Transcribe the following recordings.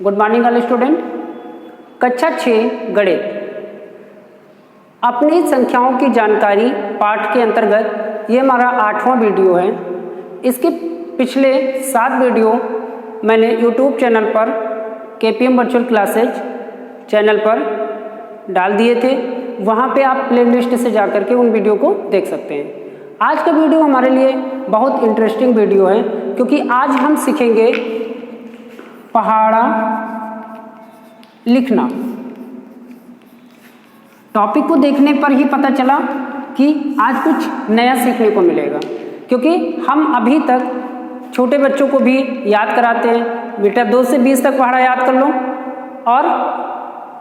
Good morning all student. कक्षा 6 गणित अपनी संख्याओं की जानकारी पाठ के अंतर्गत ये हमारा 8वां वीडियो है। इसके पिछले 7 वीडियो मैंने यूट्यूब चैनल पर KPM वर्चुअल क्लासेज चैनल पर डाल दिए थे, वहाँ पे आप प्लेलिस्ट से जा कर के उन वीडियो को देख सकते हैं। आज का वीडियो हमारे लिए बहुत इंटरेस्टिंग वीडियो है, क्योंकि आज हम सीखेंगे पहाड़ा लिखना। टॉपिक को देखने पर ही पता चला कि आज कुछ नया सीखने को मिलेगा, क्योंकि हम अभी तक छोटे बच्चों को भी याद कराते हैं, बेटा 2 से 20 तक पहाड़ा याद कर लो, और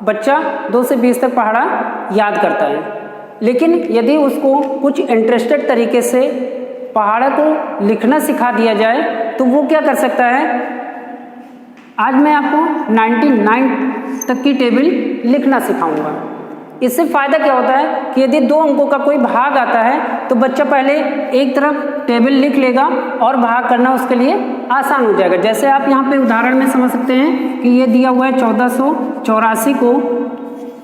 बच्चा 2 से 20 तक पहाड़ा याद करता है। लेकिन यदि उसको कुछ इंटरेस्टेड तरीके से पहाड़ा को लिखना सिखा दिया जाए तो वो क्या कर सकता है। आज मैं आपको 99 तक की टेबल लिखना सिखाऊंगा। इससे फ़ायदा क्या होता है कि यदि 2 अंकों का कोई भाग आता है तो बच्चा पहले एक तरफ टेबल लिख लेगा और भाग करना उसके लिए आसान हो जाएगा। जैसे आप यहाँ पे उदाहरण में समझ सकते हैं कि ये दिया हुआ है 1484 को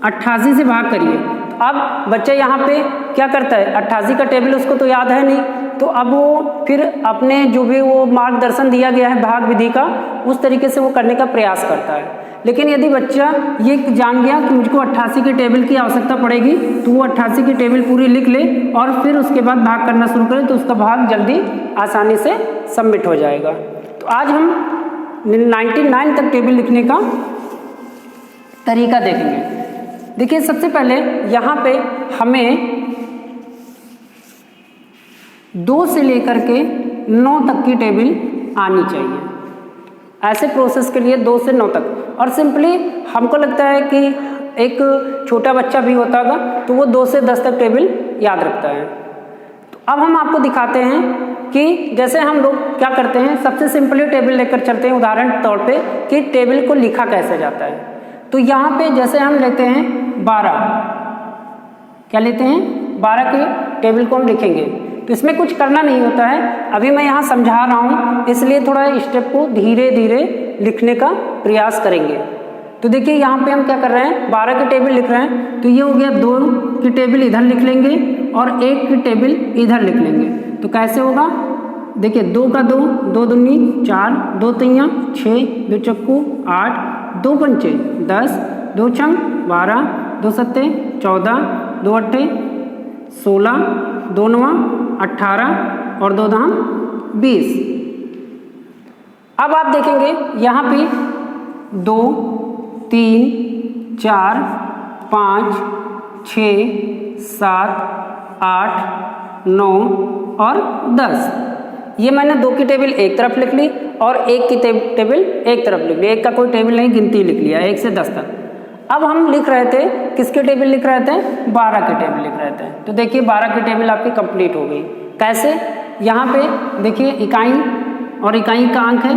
88 से भाग करिए। तो अब बच्चा यहाँ पे क्या करता है, 88 का टेबल उसको तो याद है नहीं, तो अब वो फिर अपने जो भी वो मार्गदर्शन दिया गया है भाग विधि का, उस तरीके से वो करने का प्रयास करता है। लेकिन यदि बच्चा ये जान गया कि मुझको 88 की टेबल की आवश्यकता पड़ेगी, तो वो 88 की टेबल पूरी लिख ले और फिर उसके बाद भाग करना शुरू करे, तो उसका भाग जल्दी आसानी से सबमिट हो जाएगा। तो आज हम 99 तक टेबल लिखने का तरीका देखेंगे। देखिए, सबसे पहले यहाँ पे हमें 2 से लेकर के 9 तक की टेबल आनी चाहिए। ऐसे प्रोसेस के लिए 2 से 9 तक, और सिंपली हमको लगता है कि एक छोटा बच्चा भी होता होगा तो वो 2 से 10 तक टेबल याद रखता है। तो अब हम आपको दिखाते हैं कि जैसे हम लोग क्या करते हैं, सबसे सिंपली टेबल लेकर चलते हैं उदाहरण के तौर पे कि टेबल को लिखा कैसे जाता है। तो यहाँ पे जैसे हम लेते हैं 12, क्या लेते हैं 12 के टेबल को हम लिखेंगे, तो इसमें कुछ करना नहीं होता है। अभी मैं यहाँ समझा रहा हूँ, इसलिए थोड़ा स्टेप को धीरे धीरे लिखने का प्रयास करेंगे। तो देखिए यहाँ पे हम क्या कर रहे हैं, 12 की टेबल लिख रहे हैं, तो ये हो गया 2 की टेबल इधर लिख लेंगे और 1 की टेबल इधर लिख लेंगे। तो कैसे होगा, देखिए 2 का 2, 2 दूनी 4, 2 तियाँ 6, 2 चक्कू 8, 2 पंचे 10, 2 छंग 12, 2 सत्ते 14, 2 अट्ठे 16, 2 नवा 18 और 2 दाम 20। अब आप देखेंगे यहाँ पे 2, 3, 4, 5, 6, 7, 8, 9 और 10। ये मैंने 2 की टेबल एक तरफ लिख ली और 1 की टेबल एक तरफ लिख ली। 1 का कोई टेबल नहीं, गिनती लिख लिया 1 से 10 तक। अब हम लिख रहे थे, किसके टेबल लिख रहे थे, 12 के टेबल लिख रहे थे। तो देखिए 12 की टेबल आपकी कंप्लीट हो गई। कैसे, यहाँ पे देखिए इकाई और इकाई का अंक है,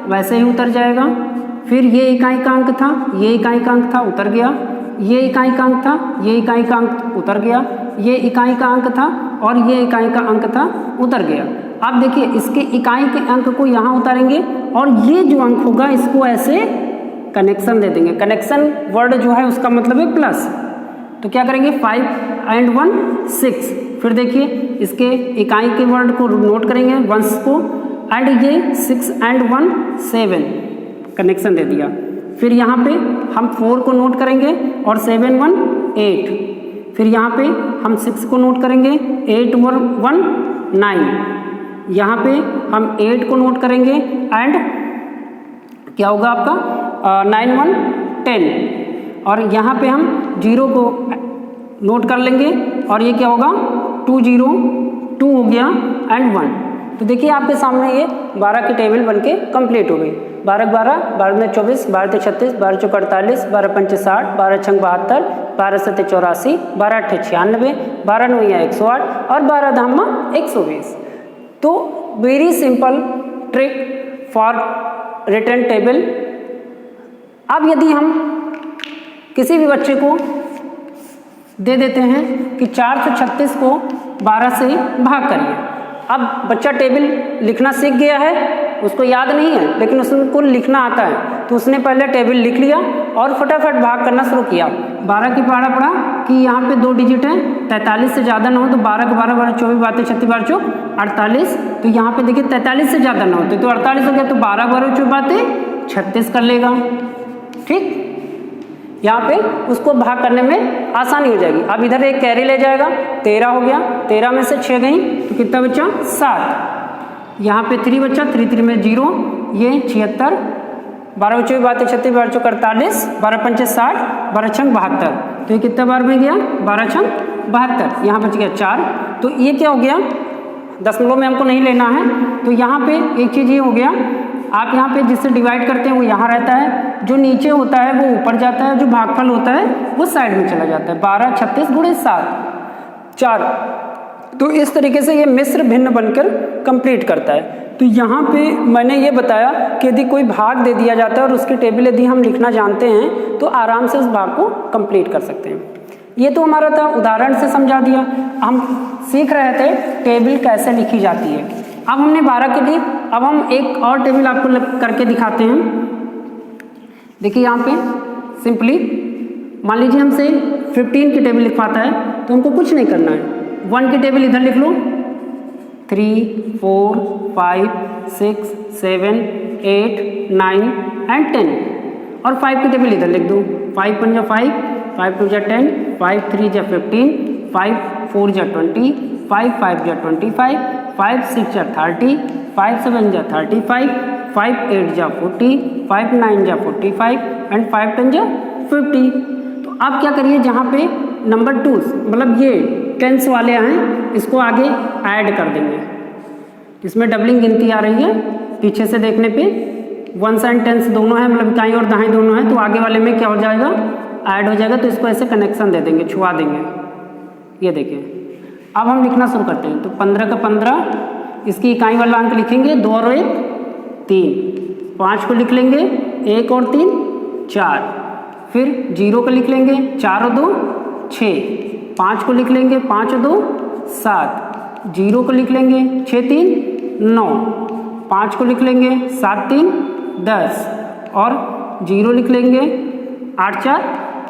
वैसे ही उतर जाएगा। फिर ये इकाई का अंक था, ये इकाई का अंक था, उतर गया। ये इकाई का अंक था, ये इकाई का अंक उतर गया। ये इकाई का अंक था और ये इकाई का अंक था, उतर गया। अब देखिए इसके इकाई के अंक को यहाँ उतारेंगे और ये जो अंक होगा इसको ऐसे कनेक्शन दे देंगे। कनेक्शन वर्ड जो है उसका मतलब है प्लस। तो क्या करेंगे, 5 and 1 6। फिर देखिए इसके इकाई के वर्ड को नोट करेंगे, वंस को, एंड ये 6 and 1 7 कनेक्शन दे दिया। फिर यहाँ पे हम 4 को नोट करेंगे और 7 1 8। फिर यहाँ पे हम 6 को नोट करेंगे, 8 1 9। यहाँ पे हम 8 को नोट करेंगे एंड क्या होगा आपका 9 1 10। और यहाँ पे हम 0 को नोट कर लेंगे और ये क्या होगा 2 0 2 हो गया एंड 1। तो देखिए आपके सामने ये 12 की टेबल बनके कंप्लीट हो गई। 12 12, 12 24, 12 36, 12 48, 12 पंचे 60, 12 छंग 72, 12 सत्ते 84, 12 अट्ठे 96, 12 नौया 108 और 12 धामा 120। तो very simple trick for return table. अब यदि हम किसी भी बच्चे को दे देते हैं कि 436 को 12 से भाग करिए, अब बच्चा टेबल लिखना सीख गया है, उसको याद नहीं है लेकिन उसको लिखना आता है, तो उसने पहले टेबल लिख लिया और फटाफट भाग करना शुरू किया। 12 की पहाड़ा पड़ा कि यहाँ पे 2 डिजिट है, 43 से ज़्यादा ना हो तो 12 के 12 12 24 बातें 36 12 चौक 48। तो यहाँ पे देखिए 43 से ज़्यादा ना होते तो 48 हो गया, तो 12 12 24 बातें 36 कर लेगा। ठीक, यहाँ पे उसको भाग करने में आसानी हो जाएगी। अब इधर एक कैरी ले जाएगा, 13 हो गया, 13 में से 6 गई तो कितना बचा 7। यहाँ पे 3 बचा, 3 3 में 0, ये 76, 12 24 बातें 36 12 चौक 48, 12 पंचे 60, 12 छंग 72, तो ये कितना बार में गया 12 छंग 72, यहाँ बच गया 4। तो ये क्या हो गया, दशमलव में हमको नहीं लेना है। तो यहाँ पे एक चीज़ ये हो गया, आप यहाँ पे जिससे डिवाइड करते हैं वो यहाँ रहता है, जो नीचे होता है वो ऊपर जाता है, जो भागफल होता है वो साइड में चला जाता है। 12 36 गुणे 7 4। तो इस तरीके से ये मिश्र भिन्न बनकर कंप्लीट करता है। तो यहाँ पे मैंने ये बताया कि यदि कोई भाग दे दिया जाता है और उसकी टेबल यदि हम लिखना जानते हैं तो आराम से उस भाग को कंप्लीट कर सकते हैं। ये तो हमारा था, उदाहरण से समझा दिया। हम सीख रहे थे टेबल कैसे लिखी जाती है। अब हमने 12 के लिए, अब हम एक और टेबल आपको करके दिखाते हैं। देखिए यहाँ पे सिंपली मान लीजिए हमसे 15 की टेबल लिखवाता है तो हमको कुछ नहीं करना है, 1 की टेबल इधर लिख लो, 3 4 5 6 7 8 9 एंड 10, और 5 की टेबल इधर लिख दो, 5 1 जा 5, 5 2 जा 10, 5 3 जा 15, 5 4 जा 20, 5 5 जा 25, 5 6 जा 30, 5 7 जा 35, 5 8 जा 40, 5 9 जा 45 एंड 5 10 जा 50। तो आप क्या करिए, जहाँ पे नंबर 2 मतलब ये टेंस वाले हैं इसको आगे ऐड कर देंगे। इसमें डबलिंग गिनती आ रही है, पीछे से देखने पे 1 एंड 10 दोनों है, मतलब दाएं और दाएं दोनों है, तो आगे वाले में क्या हो जाएगा ऐड हो जाएगा। तो इसको ऐसे कनेक्शन दे देंगे, छुआ देंगे। ये देखिए अब हम लिखना शुरू करते हैं। तो 15 का 15, इसकी इकाई वाला अंक लिखेंगे, 2 और 1 3, 5 को लिख लेंगे, 1 और 3 4, फिर 0 को लिख लेंगे, 4 और 2 6, 5 को लिख लेंगे, 5 और 2 7, 0 को लिख लेंगे, 6 3 9, 5 को लिख लेंगे, 7 3 10 और 0 लिख लेंगे, 8 4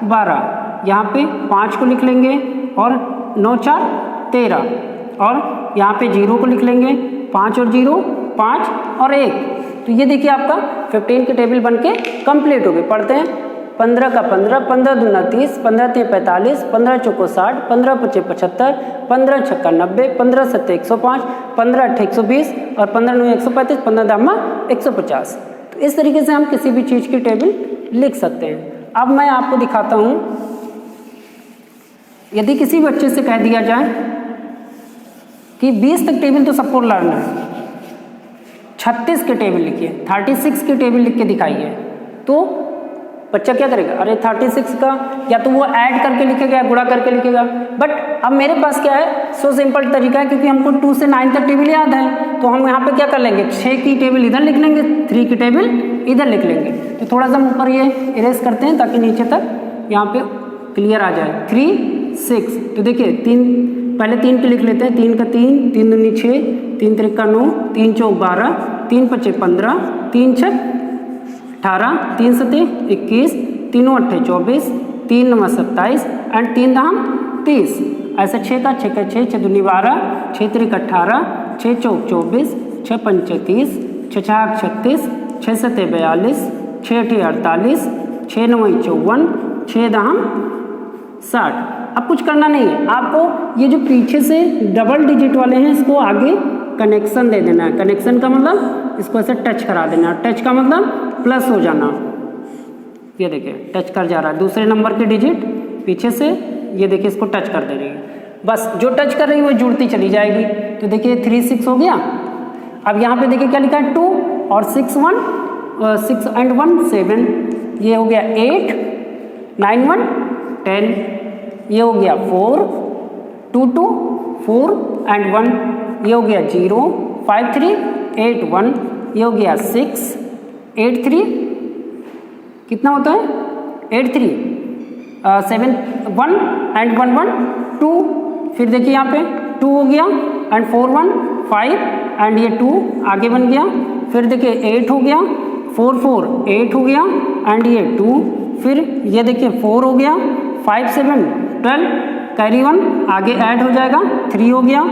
12, यहाँ पे 5 को लिख लेंगे और 9 4 13, और यहाँ पे 0 को लिख लेंगे, 5 और 0 5 और 1। तो ये देखिए आपका 15 की टेबल बनके कंप्लीट हो गई। पढ़ते हैं 15 का 15, 15 दूना 30, 15 3 45, 15 चौको 60, 15 पचे 75, 15 छक्का 90, 15 सत्ते 105, 15 अट्ठे 120 और 15 9 135, 15 दामा 150। तो इस तरीके से हम किसी भी चीज़ की टेबल लिख सकते हैं। अब मैं आपको दिखाता हूँ, यदि किसी बच्चे से कह दिया जाए कि 20 तक टेबल तो सबको लर्न है, 36 के टेबल लिखिए, 36 की टेबल लिख के दिखाइए, तो बच्चा क्या करेगा, अरे 36 का या तो वो ऐड करके लिखेगा या गुणा करके लिखेगा। बट अब मेरे पास क्या है, सो सिंपल तरीका है, क्योंकि हमको 2 से 9 तक टेबल याद है, तो हम यहाँ पे क्या कर लेंगे, 6 की टेबल इधर लिख लेंगे, 3 की टेबल इधर लिख लेंगे। तो थोड़ा सा हम ऊपर ये इरेज करते हैं ताकि नीचे तक यहाँ पे क्लियर आ जाए। 3 6, तो देखिए 3 पहले 3 के लिख लेते हैं, 3 का 3, 3 दूनी 6, 3 त्रिका 9, 3 चौक 12, 3 पचे 15, 3 छक 18, 3 सते 21, 3 अट्ठे 24, 3 9 27 एंड 3 दाम 30। ऐसे 6 का 6 का 6, 6 दूनी 12, 6 त्रिक 18, 6 चौक 24, 6 पंचे 30, 6 छाक 36, 6 सते 42, 6 अठे 48, 6 9 54, 6 दाम 60। अब कुछ करना नहीं है आपको, ये जो पीछे से डबल डिजिट वाले हैं इसको आगे कनेक्शन दे देना है। कनेक्शन का मतलब इसको ऐसे टच करा देना, टच का मतलब प्लस हो जाना। ये देखिए टच कर जा रहा है, दूसरे नंबर की डिजिट पीछे से, ये देखिए इसको टच कर दे रही है, बस जो टच कर रही है वो जुड़ती चली जाएगी। तो देखिए 3 6 हो गया। अब यहाँ पे देखिए क्या लिखा है, 2 और 6 1, 6 एंड 1 7, ये हो गया 8 9 1 10, ये हो गया 4 2 2 4 एंड 1, ये हो गया 0 5 3 8 1, ये हो गया 6 8 3, कितना होता है 8 3 7 1 एंड 1 1 2, फिर देखिए यहाँ पे 2 हो गया एंड 4 1 5 एंड ये 2 आगे बन गया, फिर देखिए 8 हो गया, 4 4 8 हो गया एंड ये 2, फिर ये देखिए 4 हो गया, 5 7 12, कैरी 1 आगे ऐड हो जाएगा, 3 हो गया,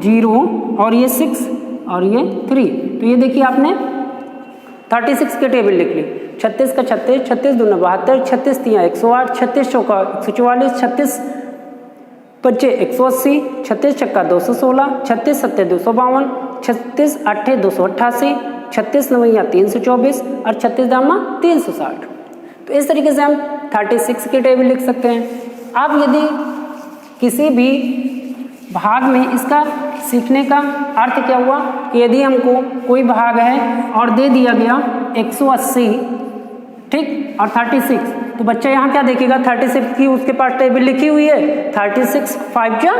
0 और ये 6 और ये 3। तो ये देखिए आपने 36 के टेबल लिख ली। 36 का 36, 36 दूना 72, 36 तिया 108, 36 चौका 144, 36 पच्चे 180, 36 छक्का 216, 36 सत्ते 252, 36 अट्ठे 288, 36 नवैया 324 और 36 दामा 360। तो इस तरीके से हम 36 के टेबल लिख सकते हैं। अब यदि किसी भी भाग में इसका सीखने का अर्थ क्या हुआ कि यदि हमको कोई भाग है और दे दिया गया 180, ठीक, और 36, तो बच्चा यहाँ क्या देखेगा, 36 की उसके पास टेबल लिखी हुई है, 36 5 जा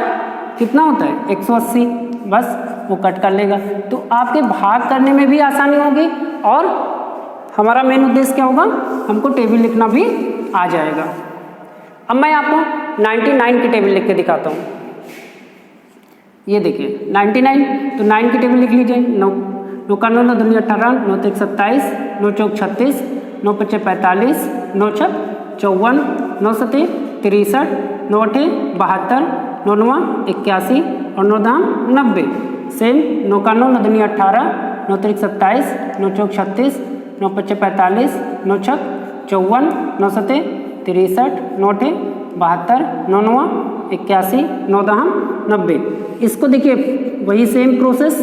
कितना होता है 180, बस वो कट कर लेगा। तो आपके भाग करने में भी आसानी होगी और हमारा मेन उद्देश्य क्या होगा, हमको टेबल लिखना भी आ जाएगा। अब मैं आपको 99 की टेबल लिख के दिखाता हूँ। ये देखिए 99, तो 9 की टेबल लिख लीजिए। 9 का 9 दूनी 18, 9 तक 27, 9 चौक 36, 9 पच्चे 45, 9 छक 54, 9 सते 63, 9 अठे 72, 9 नवा 81 और 9 दाम 90। सेम 9 का 9 दूनी 18, 9 तक 27, 9 चौक 36, 9 पच्चे 45, 9 छक 54, 9 सते 63, 9 अठे 72, 9 नवा 81, 9 दाम 90। इसको देखिए वही सेम प्रोसेस,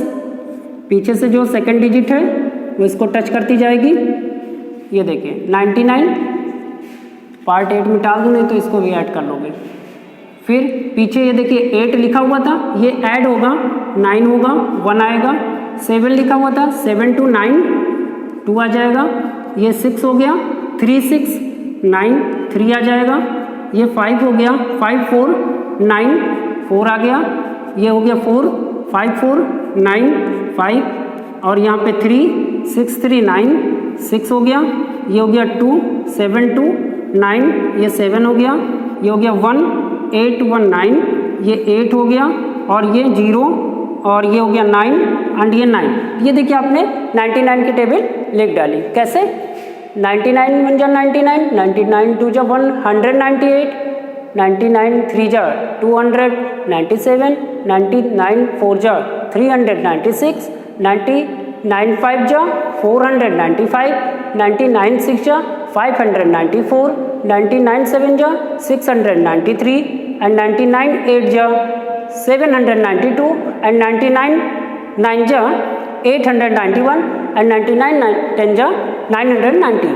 पीछे से जो सेकंड डिजिट है वो इसको टच करती जाएगी। ये देखिए 99 पार्ट 8 में डाल दूँ, नहीं तो इसको भी ऐड कर लोगे। फिर पीछे ये देखिए 8 लिखा हुआ था, ये ऐड होगा, 9 होगा, 1 आएगा। 7 लिखा हुआ था, 7 to 9 2 आ जाएगा। ये 6 हो गया, 3 6 9 3 आ जाएगा। ये 5 हो गया, 5 4 9 4 आ गया। ये हो गया 4 5 4 9 5 और यहाँ पे 3 6 3 9 6 हो गया। ये हो गया 2 7 2 9, ये 7 हो गया। ये हो गया 1 8 1 9, ये 8 हो गया और ये 0 और ये हो गया 9 एंड ये 9। ये देखिए आपने 99 की टेबल लिख डाली। कैसे? 99 1 जा 99, 99 2 जा 198, 99 3 जा 200, 97, 99 4 जा 396, 99 5 जा 495, 99 6 जा 594, 99 7 जा 693 and 99 8 जा 792 and 99 9 जा 891 and 99 10 जा 990।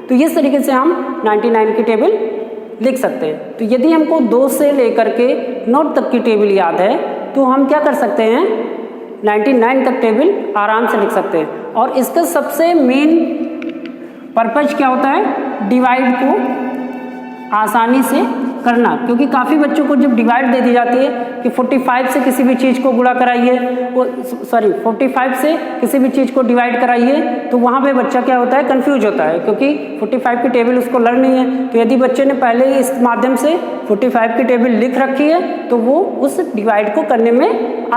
तो इस तरीके से हम 99 की टेबल लिख सकते हैं। तो यदि हमको 2 से लेकर के 9 तक की टेबल याद है तो हम क्या कर सकते हैं, 99 तक टेबल आराम से लिख सकते हैं। और इसका सबसे मेन पर्पज क्या होता है, डिवाइड को आसानी से करना। क्योंकि काफ़ी बच्चों को जब डिवाइड दे दी जाती है कि 45 से किसी भी चीज़ को गुणा कराइए, वो 45 से किसी भी चीज़ को डिवाइड कराइए, तो वहाँ पे बच्चा क्या होता है, कंफ्यूज होता है, क्योंकि 45 की टेबल उसको लर्न नहीं है। तो यदि बच्चे ने पहले ही इस माध्यम से 45 की टेबल लिख रखी है तो वो उस डिवाइड को करने में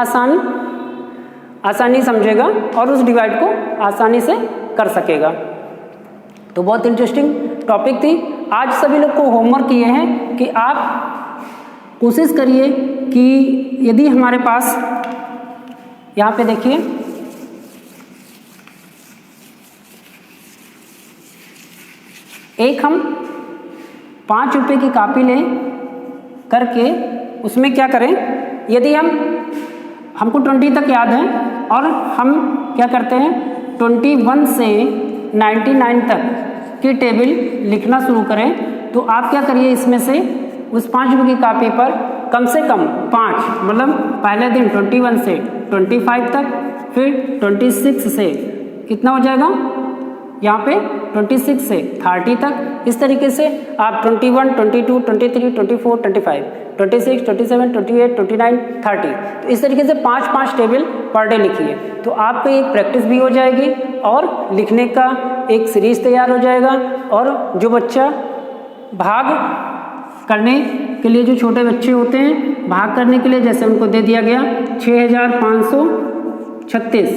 आसानी समझेगा और उस डिवाइड को आसानी से कर सकेगा। तो बहुत इंटरेस्टिंग टॉपिक थी। आज सभी लोग को होमवर्क ये है कि आप कोशिश करिए कि यदि हमारे पास यहाँ पे देखिए एक हम 5 रुपये की कॉपी लें करके उसमें क्या करें, यदि हमको 20 तक याद है और हम क्या करते हैं 21 से 99 तक की टेबल लिखना शुरू करें, तो आप क्या करिए, इसमें से उस 5 रुपये की कॉपी पर कम से कम 5, मतलब पहले दिन 21 से 25 तक, फिर 26 से कितना हो जाएगा यहाँ पे 26 से 30 तक। इस तरीके से आप 21, 22, 23, 24, 25, 26, 27, 28, 29, 30, तो इस तरीके से 5-5 टेबल पर डे लिखिए। तो आपको एक प्रैक्टिस भी हो जाएगी और लिखने का एक सीरीज तैयार हो जाएगा। और जो बच्चा भाग करने के लिए, जो छोटे बच्चे होते हैं भाग करने के लिए, जैसे उनको दे दिया गया 6536,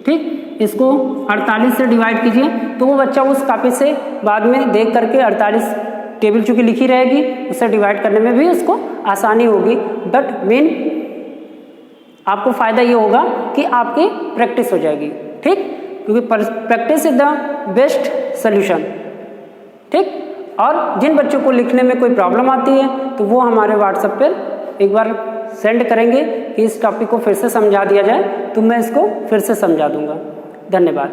ठीक, इसको 48 से डिवाइड कीजिए तो वो बच्चा उस कॉपी से बाद में देख करके 48 टेबल चूँकि लिखी रहेगी, उससे डिवाइड करने में भी उसको आसानी होगी। बट मेन आपको फ़ायदा ये होगा कि आपकी प्रैक्टिस हो जाएगी। ठीक, क्योंकि practice is the best solution. ठीक, और जिन बच्चों को लिखने में कोई प्रॉब्लम आती है तो वो हमारे व्हाट्सएप पर एक बार सेंड करेंगे कि इस टॉपिक को फिर से समझा दिया जाए, तो मैं इसको फिर से समझा दूंगा। धन्यवाद।